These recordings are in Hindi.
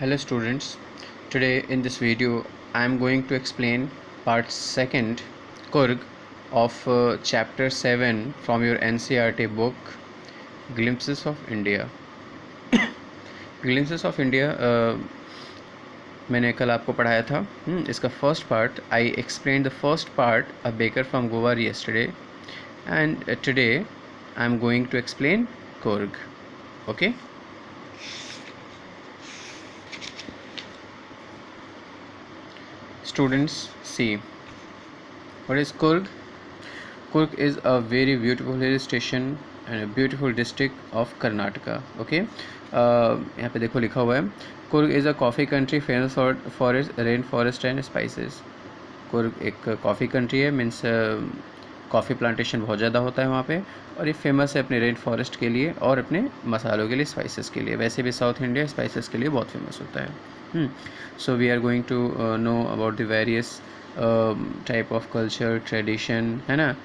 Hello students, today in this video I am going to explain part 2nd Kurg of chapter 7 from your NCERT book Glimpses of India. Glimpses of India मैंने कल आपको पढ़ाया था. इसका first part I explain the first part a baker from Goa yesterday and today I am going to explain Kurg. Okay. Students, see what is Kurg. Kurg is a very beautiful hill station and a beautiful district of Karnataka. Okay, यहाँ पे देखो लिखा हुआ है Kurg is a coffee country famous for its rainforest and spices. Kurg एक कॉफ़ी कंट्री है, मीन्स कॉफ़ी प्लांटेशन बहुत ज़्यादा होता है वहाँ पे, और ये फेमस है अपने रेन फॉरेस्ट के लिए और अपने मसालों के लिए, स्पाइसेस के लिए. वैसे भी साउथ इंडिया स्पाइसेस के लिए बहुत फेमस होता है. So we are going to know about the various type of culture, tradition, है ना,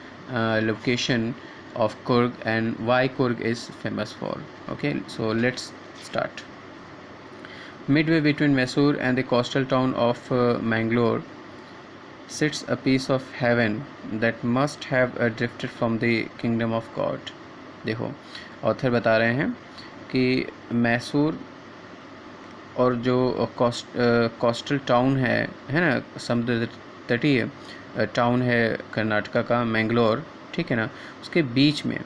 location of Kurg and why Kurg is famous for. Okay, so let's start. Midway between Mysore and the coastal town of Mangalore sits a piece of heaven that must have drifted from the kingdom of God. देखो ऑथर बता रहे हैं कि मैसूर और जो कोस्टल टाउन है ना, समुद्र तटीय टाउन है कर्नाटका का, मैंगलोर, ठीक है ना, उसके बीच में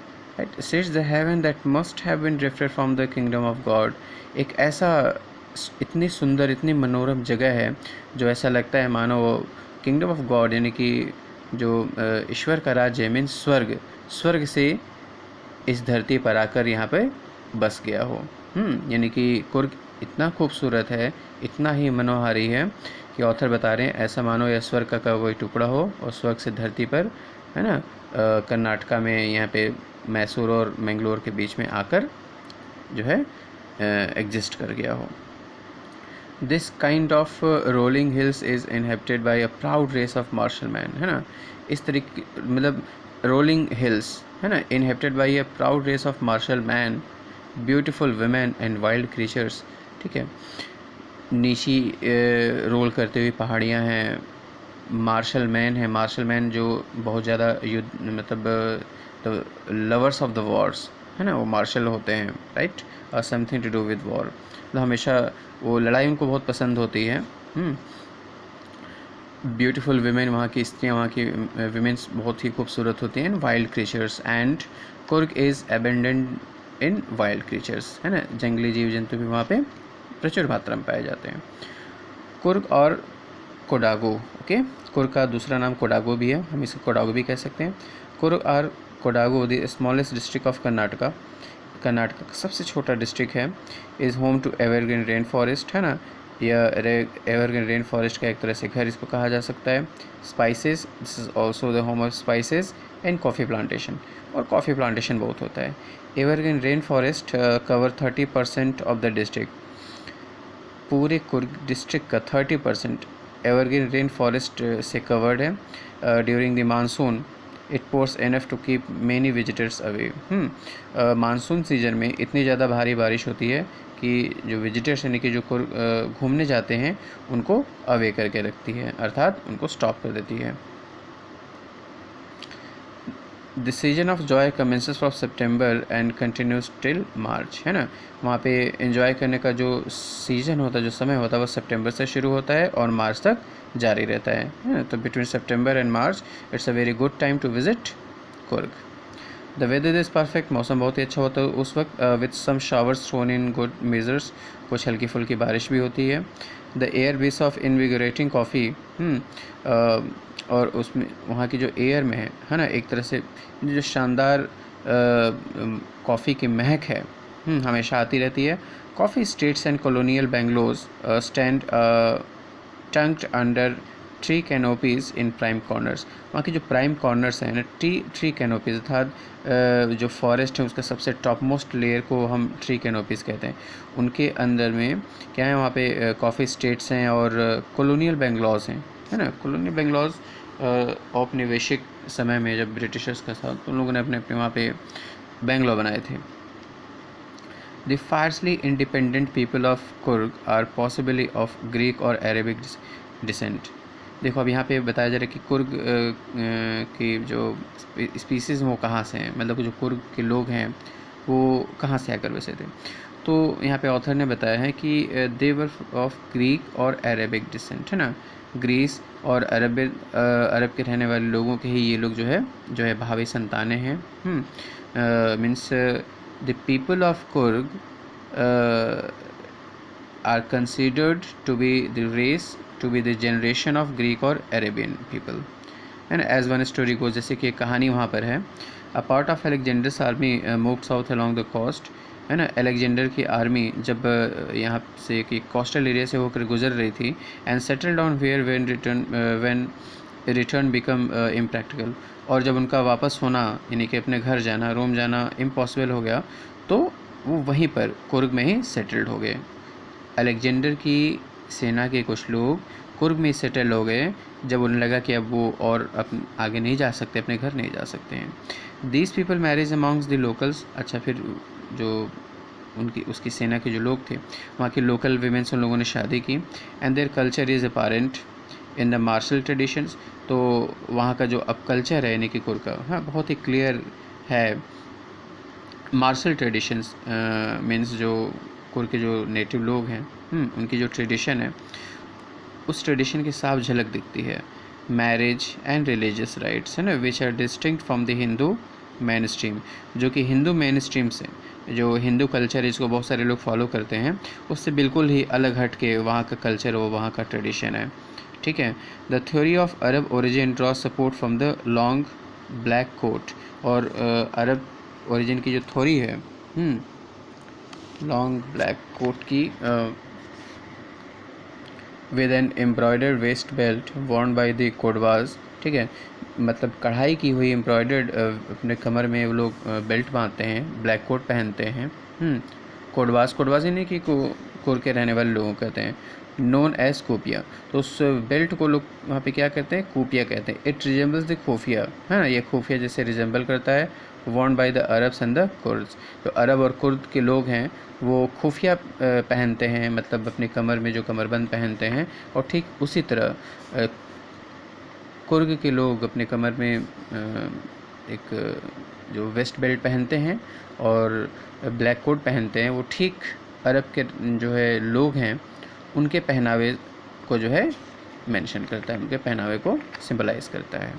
sits the heaven that must have been drifted from the kingdom of God. एक ऐसा इतनी सुंदर, इतनी मनोरम जगह है जो ऐसा लगता है मानो वो किंगडम ऑफ गॉड यानी कि जो ईश्वर का राज्य है, मीन स्वर्ग से इस धरती पर आकर यहाँ पे बस गया हो. यानी कि कुर्ग इतना खूबसूरत है, इतना ही मनोहारी है कि ऑथर बता रहे हैं ऐसा मानो यह स्वर्ग का कोई टुकड़ा हो और स्वर्ग से धरती पर, है ना, कर्नाटका में यहाँ पे मैसूर और मैंगलोर के बीच में आकर जो है एग्जिस्ट कर गया हो. This kind of rolling hills is inhabited by a proud race of martial man, है ना. इस तरीके मतलब रोलिंग हिल्स, है ना, inhabited by a proud race of martial man, beautiful women and wild creatures. ठीक है, नीची रोल करते हुए पहाड़ियाँ हैं, मार्शल मैन है, मार्शल मैन जो बहुत ज़्यादा युद्ध, मतलब the lovers of the wars, है ना, वो मार्शल होते हैं, राइट, और something to do with war, मतलब हमेशा वो लड़ाई उनको बहुत पसंद होती है. ब्यूटीफुल विमेन, वहाँ की स्त्रियाँ, वहाँ की विमेंस बहुत ही खूबसूरत होती हैं. Wild creatures and Coorg is abundant in wild creatures, है ना, जंगली जीव जंतु भी वहाँ पे प्रचुर मात्रा में पाए जाते हैं. कुर्ग और कोडागो. ओके, कुर्ग का दूसरा नाम कोडागो भी है, हम इसे कोडागो भी कह सकते हैं. कुर्ग और Kodagu the smallest district of Karnataka, Karnataka का सबसे छोटा डिस्ट्रिक्ट है. Is home to evergreen rain forest, है ना, या एवरग्रीन रेन फॉरेस्ट का एक तरह से घर इसको कहा जा सकता है. Spices, this is also the home of spices and coffee plantation, और कॉफ़ी प्लांटेशन बहुत होता है. Evergreen rain forest cover 30% of the district. पूरे कुर्ग डिस्ट्रिक्ट का 30% एवरग्रीन रेन फॉरेस्ट से कवर्ड है. During the monsoon it pours enough to keep many visitors away. Monsoon season में इतनी ज़्यादा भारी बारिश होती है कि जो विजिटर्स यानी कि जो घूमने जाते हैं उनको अवे करके रखती है, अर्थात उनको स्टॉप कर देती है. The season of Joy commences from September and continues till March, है ना. वहाँ पे एंजॉय करने का जो सीज़न होता है, जो समय होता है, वो सितंबर से शुरू होता है और मार्च तक जारी रहता है. तो between September and March it's a very good time to visit Coorg. The weather is perfect, मौसम बहुत ही अच्छा होता है उस वक्त, with some showers thrown in good measures, कुछ हल्की फुल्की बारिश भी होती है. The air breathes of invigorating coffee, और उसमें वहाँ की जो एयर में है ना, एक तरह से जो शानदार कॉफ़ी की महक है, हमेशा आती रहती है. Coffee estates and colonial bungalows stand tucked under tree canopies in prime corners. वहाँ की जो प्राइम कॉर्नर्स हैं ना, ट्री कैनोपीज़, अर्थात जो फॉरेस्ट है उसका सबसे टॉप मोस्ट लेयर को हम ट्री कैनोपीज़ कहते हैं. उनके अंदर में क्या है, वहाँ पे कॉफ़ी स्टेट्स हैं और कॉलोनियल बेंगलॉज हैं, है ना. कॉलोनियल बेंगलॉज औपनिवेशिक समय में जब ब्रिटिशर्स का था तो उन लोगों ने अपने अपने वहाँ पे बेंगलो बनाए थे. The fiercely independent people of Coorg are possibly of Greek और अरेबिक डिसेंट। देखो अब यहाँ पे बताया जा रहा है कि कुर्ग की जो स्पीसीज़ वो कहाँ से हैं, मतलब जो कुर्ग के लोग हैं वो कहाँ से आकर बसे थे। तो यहाँ पे ऑथर ने बताया है कि दे वर ऑफ ग्रीक और अरेबिक डिसेंट, है ना, ग्रीस और अरब के रहने वाले लोगों के ही ये लोग जो है भावी संतानें हैं। Means the people of Coorg are considered to be the race to be the generation of Greek और अरेबियन पीपल, है ना। एज वन स्टोरी को, जैसे कि कहानी वहाँ पर है, a part of Alexander's army moved south along the coast, है ना। अलेक्जेंडर की आर्मी जब यहाँ से कि कोस्टल एरिया से होकर गुजर रही थी, and settle down where when return become impractical, और जब उनका वापस होना यानी कि अपने घर जाना, रोम जाना इम्पॉसिबल हो गया, तो वो वहीं पर कुर्ग में ही सेटल्ड हो गए। अलेक्जेंडर की सेना के कुछ लोग कुर्ग में सेटल हो गए जब उन्हें लगा कि अब वो और आगे नहीं जा सकते, अपने घर नहीं जा सकते हैं। These people marriage amongst the locals. अच्छा, फिर जो उसकी सेना के जो लोग थे, वहाँ के लोकल वीमेन से उन लोगों ने शादी की। And their culture is apparent in the martial traditions. तो वहाँ का जो अब कल्चर है यानी कि कुर्ग का, हाँ, बहुत ही क्लियर है। मार्शल ट्रेडिशंस मीन्स जो कुर्ग के जो नेटिव लोग हैं, उनकी जो ट्रेडिशन है, उस ट्रेडिशन की साफ झलक दिखती है। मैरिज एंड रिलीजियस राइट्स, है ना, which are distinct from the Hindu mainstream, जो कि हिंदू मेन स्ट्रीम से, जो हिंदू कल्चर है इसको बहुत सारे लोग फॉलो करते हैं, उससे बिल्कुल ही अलग हट के वहाँ का कल्चर वो वहाँ का ट्रेडिशन है। ठीक है। The theory of Arab origin draw support from the long black coat, और अरब ओरिजिन की जो थ्योरी है लॉन्ग ब्लैक कोट की, with an embroidered waist belt worn by the Kodavas. ठीक है, मतलब कढ़ाई की हुई एम्ब्रॉयडर्ड अपने कमर में वो लोग बेल्ट बांधते हैं, ब्लैक कोट पहनते हैं। कोडवाज यानी कि कुर्ग के रहने वाले लोगों कहते हैं, नोन एज कोपिया। तो उस बेल्ट को लोग वहाँ पे क्या कहते हैं, कोपिया कहते हैं। इट रिजेंबल्स द खुफिया, है ना, ये खुफिया जैसे रिजेंबल करता है। Warne by the Arabs and the Kurds, जो अरब और कुर्द के लोग हैं वो खुफिया पहनते हैं, मतलब अपने कमर में जो कमरबंद पहनते हैं, और ठीक उसी तरह कुर्ग के लोग अपने कमर में एक जो वेस्ट बेल्ट पहनते हैं और ब्लैक कोट पहनते हैं, वो ठीक अरब के जो है लोग हैं उनके पहनावे को जो है मेंशन करता है, उनके पहनावे को सिंबलाइज करता है।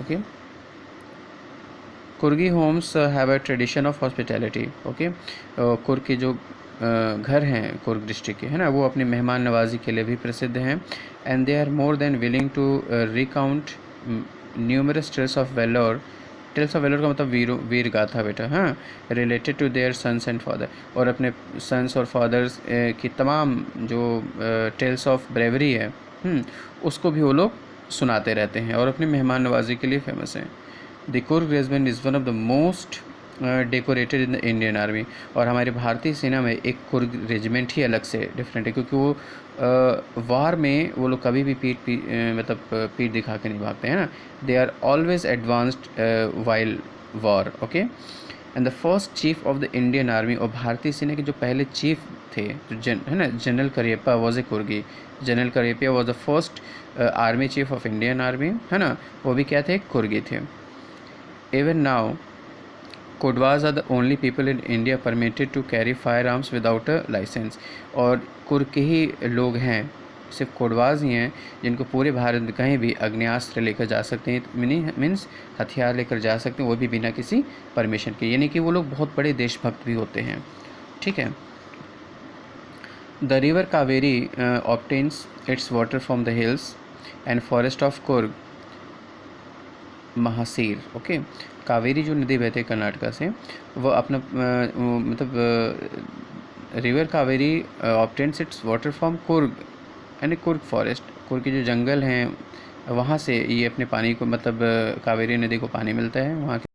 Okay, Coorgi homes have a tradition of hospitality. Okay, Coorg के जो घर हैं कुर्ग डिस्ट्रिक्ट के, है ना, वो अपनी मेहमान नवाजी के लिए भी प्रसिद्ध हैं। And they are more than willing to recount numerous tales of valour. Tales of valour का मतलब वीर गाथा बेटा, हाँ, related to their sons and father, और अपने सन्स और फादर्स की तमाम जो टेल्स ऑफ ब्रेवरी है उसको भी वो लोग सुनाते रहते हैं और अपनी मेहमान नवाजी के लिए फेमस हैं। The Coorg regiment is one of the most decorated in the Indian army, और हमारी भारतीय सेना में एक कुर्ग रेजिमेंट ही अलग से डिफरेंट है, क्योंकि वो वार में वो लोग कभी भी मतलब पीठ दिखा के नहीं भागते हैं ना। They are always advanced while war. Okay, and the first chief of the Indian army, और भारतीय सेना के जो पहले चीफ थे है ना, general Cariappa was a कुर्गी। General Cariappa was the first army chief of Indian army, है ना, वो भी क्या थे, कुर्गी थे। Even now, Kodwas are the only people in India permitted to carry firearms without a license। और कुर्ग के ही लोग हैं, सिर्फ कोडवाज ही हैं जिनको पूरे भारत में कहीं भी अग्नेयास्त्र लेकर जा सकते हैं, मीन्स हथियार लेकर जा सकते हैं, वो भी बिना किसी परमिशन के, यानी कि वो लोग बहुत बड़े देशभक्त भी होते हैं। ठीक है। The river Kaveri obtains it's water from the hills and forest of Coorg mahseer. Okay, Kaveri जो नदी बहती है कर्नाटका से, वो अपना मतलब river Kaveri obtains it's water from Coorg and Coorg forest. Coorg के जो जंगल हैं वहाँ से ये अपने पानी को, मतलब कावेरी नदी को पानी मिलता है वहाँ के